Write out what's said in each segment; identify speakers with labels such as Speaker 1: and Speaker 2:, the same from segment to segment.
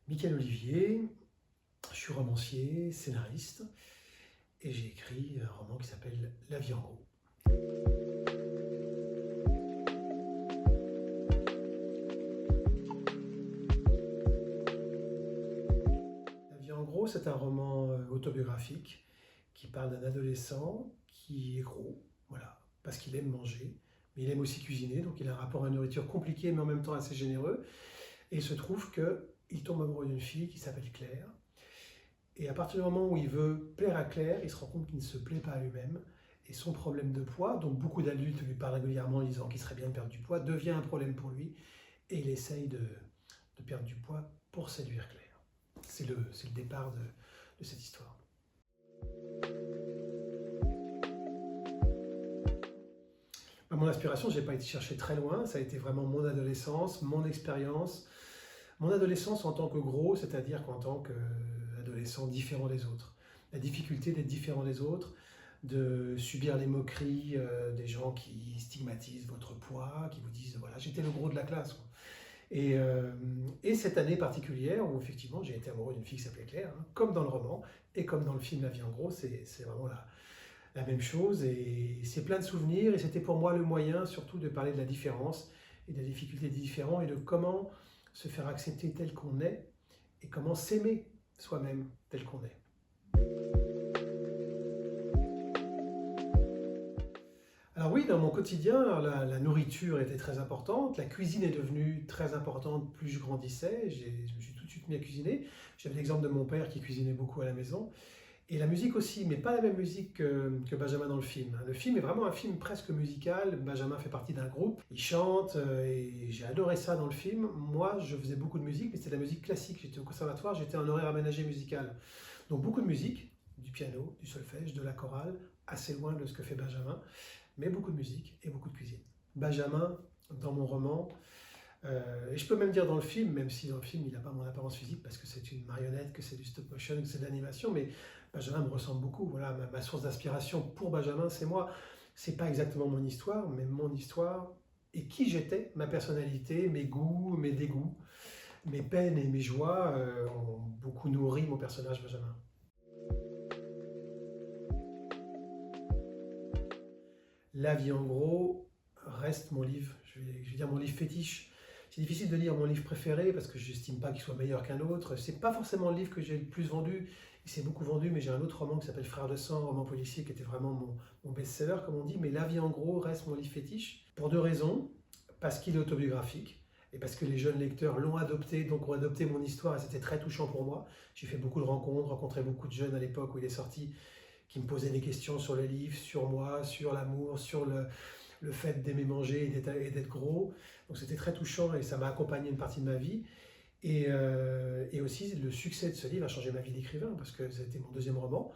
Speaker 1: Mickaël Olivier, je suis romancier, scénariste et j'ai écrit un roman qui s'appelle La vie en gros. La vie en gros, c'est un roman autobiographique qui parle d'un adolescent qui est gros, voilà, parce qu'il aime manger, mais il aime aussi cuisiner, donc il a un rapport à la nourriture compliqué mais en même temps assez généreux. Et il se trouve qu'il tombe amoureux d'une fille qui s'appelle Claire. Et à partir du moment où il veut plaire à Claire, il se rend compte qu'il ne se plaît pas à lui-même. Et son problème de poids, dont beaucoup d'adultes lui parlent régulièrement en disant qu'il serait bien de perdre du poids, devient un problème pour lui. Et il essaye de perdre du poids pour séduire Claire. C'est le départ de cette histoire. Mon inspiration, je n'ai pas été chercher très loin. Ça a été vraiment mon adolescence, mon expérience. Mon adolescence en tant que gros, c'est-à-dire qu'en tant qu'adolescent différent des autres. La difficulté d'être différent des autres, de subir les moqueries des gens qui stigmatisent votre poids, qui vous disent voilà, j'étais le gros de la classe. Et cette année particulière où effectivement j'ai été amoureux d'une fille qui s'appelait Claire, hein, comme dans le roman et comme dans le film La vie en gros, c'est vraiment la même chose. Et c'est plein de souvenirs et c'était pour moi le moyen surtout de parler de la différence et de la difficulté des différents et de comment se faire accepter tel qu'on est et comment s'aimer soi-même tel qu'on est. Alors oui, dans mon quotidien, la nourriture était très importante, la cuisine est devenue très importante plus je grandissais, je me suis tout de suite mis à cuisiner. J'avais l'exemple de mon père qui cuisinait beaucoup à la maison. Et la musique aussi, mais pas la même musique que Benjamin dans le film. Le film est vraiment un film presque musical. Benjamin fait partie d'un groupe, il chante et j'ai adoré ça dans le film. Moi, je faisais beaucoup de musique, mais c'était de la musique classique. J'étais au conservatoire, j'étais en horaire aménagé musical. Donc beaucoup de musique, du piano, du solfège, de la chorale, assez loin de ce que fait Benjamin, mais beaucoup de musique et beaucoup de cuisine. Benjamin, dans mon roman, et je peux même dire dans le film, même si dans le film il n'a pas mon apparence physique parce que c'est une marionnette, que c'est du stop motion, que c'est de l'animation, mais Benjamin me ressemble beaucoup. Voilà, ma source d'inspiration pour Benjamin, c'est moi. C'est pas exactement mon histoire, mais mon histoire et qui j'étais, ma personnalité, mes goûts, mes dégoûts, mes peines et mes joies ont beaucoup nourri mon personnage Benjamin. La vie en gros reste mon livre, je vais dire mon livre fétiche. C'est difficile de lire mon livre préféré parce que je n'estime pas qu'il soit meilleur qu'un autre. C'est pas forcément le livre que j'ai le plus vendu. Il s'est beaucoup vendu, mais j'ai un autre roman qui s'appelle Frères de sang, un roman policier qui était vraiment mon best-seller, comme on dit. Mais La vie en gros reste mon livre fétiche pour deux raisons. Parce qu'il est autobiographique et parce que les jeunes lecteurs l'ont adopté, donc ont adopté mon histoire et c'était très touchant pour moi. J'ai fait beaucoup de rencontres, rencontré beaucoup de jeunes à l'époque où il est sorti qui me posaient des questions sur le livre, sur moi, sur l'amour, sur le fait d'aimer manger et d'être gros. Donc c'était très touchant et ça m'a accompagné une partie de ma vie. Et aussi le succès de ce livre a changé ma vie d'écrivain parce que c'était mon deuxième roman.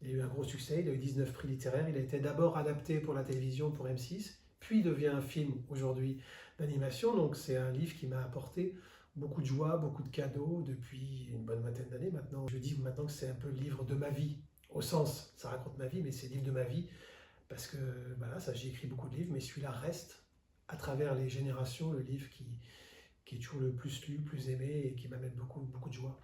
Speaker 1: Il a eu un gros succès, il a eu 19 prix littéraires. Il a été d'abord adapté pour la télévision, pour M6, puis devient un film aujourd'hui d'animation. Donc c'est un livre qui m'a apporté beaucoup de joie, beaucoup de cadeaux depuis une bonne vingtaine d'années maintenant. Je dis maintenant que c'est un peu le livre de ma vie, au sens, ça raconte ma vie, mais c'est le livre de ma vie. Parce que voilà, ça, j'ai écrit beaucoup de livres, mais celui-là reste, à travers les générations, le livre qui est toujours le plus lu, plus aimé et qui m'amène beaucoup, beaucoup de joie.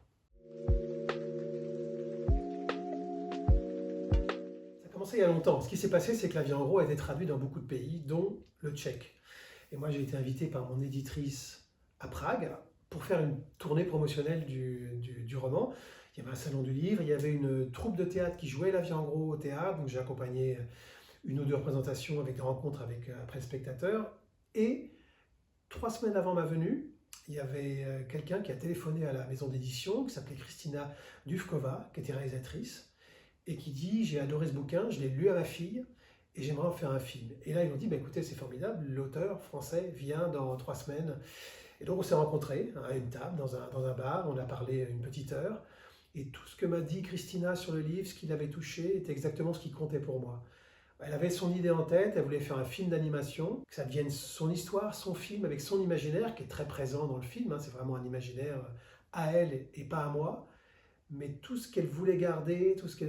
Speaker 1: Ça a commencé il y a longtemps. Ce qui s'est passé, c'est que La vie en gros a été traduit dans beaucoup de pays, dont le tchèque. Et moi, j'ai été invité par mon éditrice à Prague pour faire une tournée promotionnelle du roman. Il y avait un salon du livre, il y avait une troupe de théâtre qui jouait La vie en gros au théâtre, donc j'ai accompagné une ou deux représentations avec des rencontres après le spectateur. Et 3 semaines avant ma venue, il y avait quelqu'un qui a téléphoné à la maison d'édition, qui s'appelait Kristina Duvkova, qui était réalisatrice, et qui dit « J'ai adoré ce bouquin, je l'ai lu à ma fille, et j'aimerais en faire un film. » Et là, ils m'ont dit bah, « Écoutez, c'est formidable, l'auteur français vient dans 3 semaines. » Et donc, on s'est rencontrés à une table, dans un bar, on a parlé une petite heure, et tout ce que m'a dit Kristina sur le livre, ce qui l'avait touché, était exactement ce qui comptait pour moi. Elle avait son idée en tête, elle voulait faire un film d'animation, que ça devienne son histoire, son film, avec son imaginaire, qui est très présent dans le film, hein, c'est vraiment un imaginaire à elle et pas à moi, mais tout ce qu'elle voulait garder, tout ce qui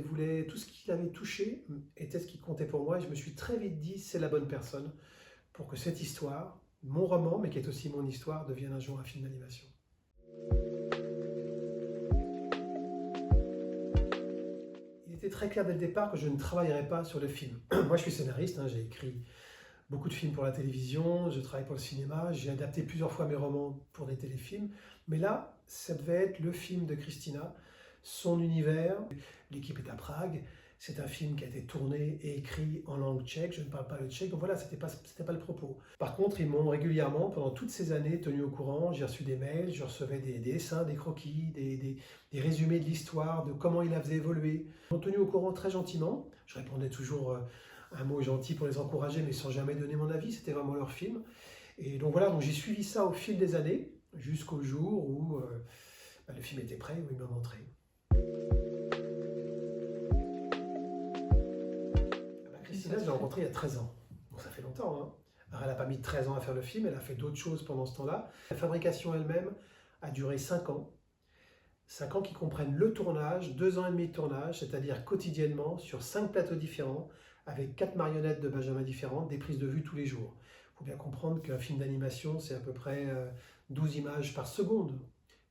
Speaker 1: l'avait touché, était ce qui comptait pour moi, et je me suis très vite dit, c'est la bonne personne pour que cette histoire, mon roman, mais qui est aussi mon histoire, devienne un jour un film d'animation. c'était très clair dès le départ que je ne travaillerais pas sur le film. Moi, je suis scénariste, hein, j'ai écrit beaucoup de films pour la télévision, je travaille pour le cinéma, j'ai adapté plusieurs fois mes romans pour des téléfilms, mais là, ça devait être le film de Christina, son univers. L'équipe est à Prague, c'est un film qui a été tourné et écrit en langue tchèque, je ne parle pas le tchèque, donc voilà, c'était pas le propos. Par contre, ils m'ont régulièrement, pendant toutes ces années, tenu au courant, j'ai reçu des mails, je recevais des dessins, des croquis, des résumés de l'histoire, de comment il la faisait évoluer. Ils m'ont tenu au courant très gentiment, je répondais toujours un mot gentil pour les encourager, mais sans jamais donner mon avis, c'était vraiment leur film. Et donc voilà, donc j'ai suivi ça au fil des années, jusqu'au jour où le film était prêt, où il m'a montré. Christina, je l'ai rencontrée il y a 13 ans. Bon, ça fait longtemps, hein. Alors, elle n'a pas mis 13 ans à faire le film, elle a fait d'autres choses pendant ce temps-là. La fabrication elle-même a duré 5 ans. 5 ans qui comprennent le tournage, 2 ans et demi de tournage, c'est-à-dire quotidiennement sur 5 plateaux différents, avec 4 marionnettes de Benjamin différentes, des prises de vue tous les jours. Il faut bien comprendre qu'un film d'animation, c'est à peu près 12 images par seconde.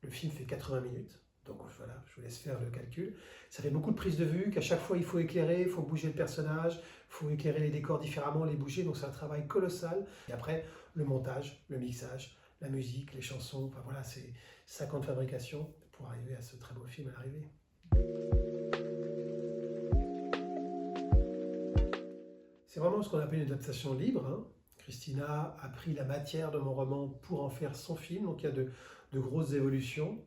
Speaker 1: Le film fait 80 minutes, donc voilà, je vous laisse faire le calcul. Ça fait beaucoup de prises de vue, qu'à chaque fois il faut éclairer, il faut bouger le personnage, il faut éclairer les décors différemment, les bouger, donc c'est un travail colossal. Et après, le montage, le mixage, la musique, les chansons, enfin voilà, c'est 5 ans de fabrication pour arriver à ce très beau film à l'arrivée. C'est vraiment ce qu'on appelle une adaptation libre, hein. Christina a pris la matière de mon roman pour en faire son film, donc il y a de grosses évolutions.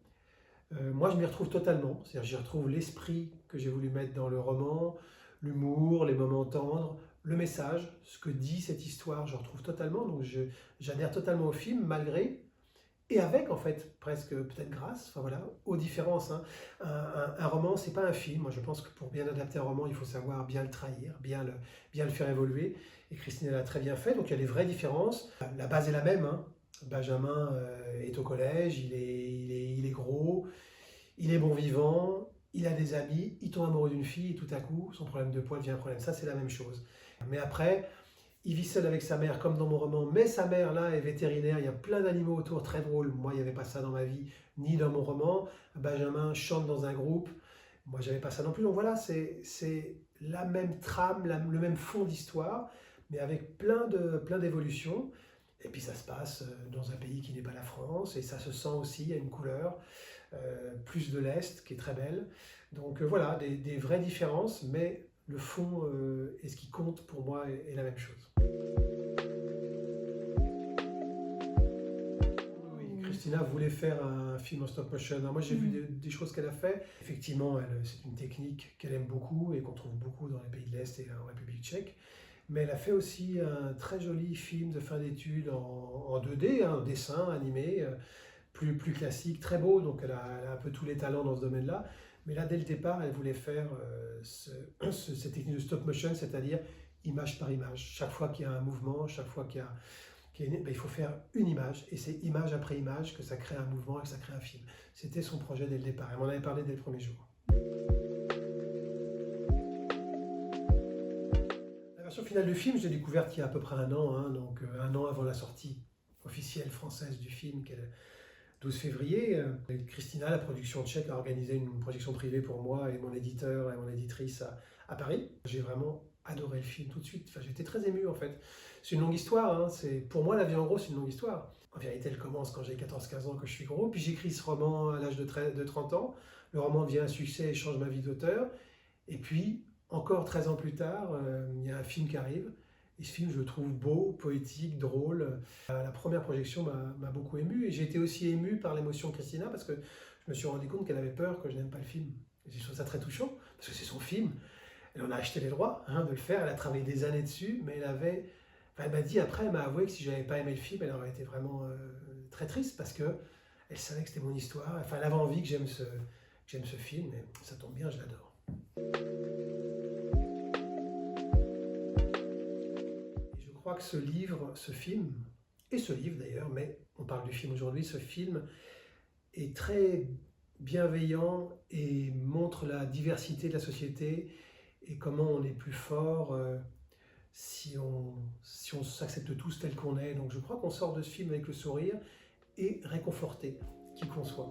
Speaker 1: Moi, je m'y retrouve totalement, c'est-à-dire j'y retrouve l'esprit que j'ai voulu mettre dans le roman, l'humour, les moments tendres, le message, ce que dit cette histoire, je retrouve totalement, donc j'adhère totalement au film, malgré, et avec en fait, presque peut-être grâce, enfin voilà, aux différences, hein. Un roman, c'est pas un film. Moi, je pense que pour bien adapter un roman, il faut savoir bien le trahir, bien le faire évoluer, et Christine l'a très bien fait, donc il y a des vraies différences. La base est la même, hein. Benjamin est au collège, il est gros, il est bon vivant, il a des amis, il tombe amoureux d'une fille et tout à coup, son problème de poids devient un problème. Ça, c'est la même chose. Mais après, il vit seul avec sa mère, comme dans mon roman, mais sa mère, là, est vétérinaire. Il y a plein d'animaux autour, très drôle. Moi, il n'y avait pas ça dans ma vie, ni dans mon roman. Benjamin chante dans un groupe. Moi, j'avais pas ça non plus. Donc voilà, c'est la même trame, le même fond d'histoire, mais avec plein d'évolutions. Et puis ça se passe dans un pays qui n'est pas la France, et ça se sent aussi, il y a une couleur, plus de l'Est, qui est très belle. Donc voilà, des vraies différences, mais le fond et ce qui compte pour moi est la même chose. Oui, Christina voulait faire un film en stop motion. Alors moi j'ai vu des choses qu'elle a fait. Effectivement, c'est une technique qu'elle aime beaucoup et qu'on trouve beaucoup dans les pays de l'Est et en République tchèque. Mais elle a fait aussi un très joli film de fin d'études en 2D, hein, dessin animé, plus classique, très beau, donc elle a un peu tous les talents dans ce domaine-là. Mais là, dès le départ, elle voulait faire cette technique de stop motion, c'est-à-dire image par image. Chaque fois qu'il y a un mouvement, chaque fois il faut faire une image, et c'est image après image que ça crée un mouvement et que ça crée un film. C'était son projet dès le départ, elle m'en avait parlé dès le premier jour. La version finale du film, je l'ai découverte il y a à peu près un an, hein, donc un an avant la sortie officielle française du film, qui est le 12 février. Christina, la production tchèque, a organisé une projection privée pour moi et mon éditeur et mon éditrice à Paris. J'ai vraiment adoré le film tout de suite. Enfin, j'étais très ému en fait. C'est une longue histoire, hein. Pour moi, La vie en gros, c'est une longue histoire. En vérité, elle commence quand j'ai 14-15 ans, que je suis gros. Puis j'écris ce roman à l'âge de 30 ans. Le roman devient un succès et change ma vie d'auteur. Et puis, encore 13 ans plus tard, il y a un film qui arrive. Et ce film, je le trouve beau, poétique, drôle. La première projection m'a beaucoup ému. Et j'ai été aussi ému par l'émotion de Christina parce que je me suis rendu compte qu'elle avait peur que je n'aime pas le film. Et j'ai trouvé ça très touchant parce que c'est son film. Elle en a acheté les droits, hein, de le faire. Elle a travaillé des années dessus, mais elle m'a dit après, elle m'a avoué que si je n'avais pas aimé le film, elle aurait été vraiment très triste parce que elle savait que c'était mon histoire. Enfin, elle avait envie que j'aime ce film. Et ça tombe bien, je l'adore. Je crois que ce livre, ce film, et ce livre d'ailleurs, mais on parle du film aujourd'hui, ce film est très bienveillant et montre la diversité de la société et comment on est plus fort si on s'accepte tous tel qu'on est. Donc je crois qu'on sort de ce film avec le sourire et réconforté, qui qu'on soit.